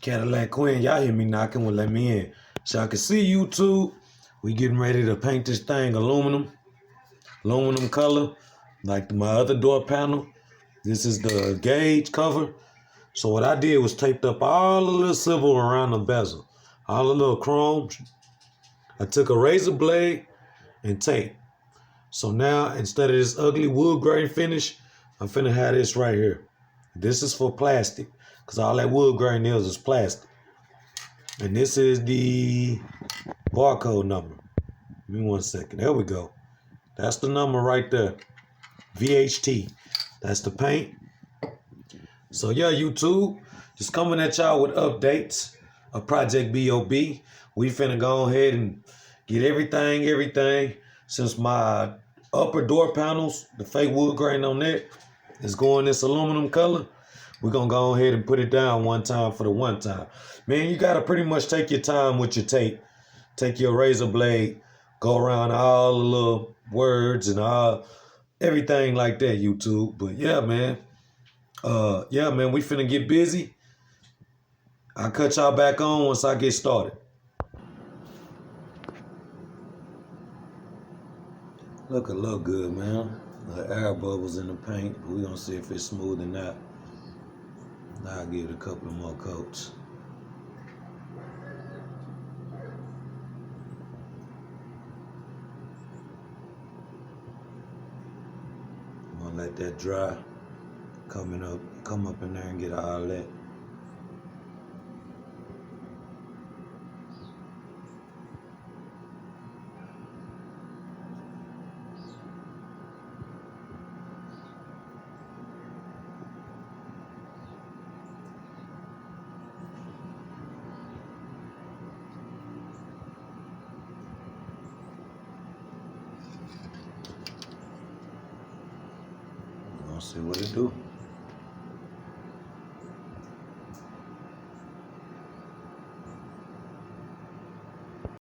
Cadillac Queen, y'all hear me knocking, well, let me in. So I can see YouTube. We getting ready to paint this thing aluminum color, like my other door panel. This is the gauge cover. So what I did was taped up all the little silver around the bezel, all the little chrome. I took a razor blade and tape. So now, instead of this ugly wood grain finish, I'm finna have this right here. This is for plastic, because all that wood grain is plastic. And this is the barcode number. Give me 1 second. There we go. That's the number right there. VHT. That's the paint. So yeah, YouTube, just coming at y'all with updates of Project B.O.B. We finna go ahead and get everything. Since my upper door panels, the fake wood grain on that, is going this aluminum color, we're gonna go ahead and put it down one time for the one time. Man, you gotta pretty much take your time with your tape. Take your razor blade, go around all the little words and everything like that, YouTube. But yeah, man. We finna get busy. I'll cut y'all back on once I get started. Look good, man. The air bubbles in the paint. We're gonna see if it's smooth or not. Now I'll give it a couple of more coats. I'm gonna let that dry. Come up in there and get all that. We're gonna see what it do.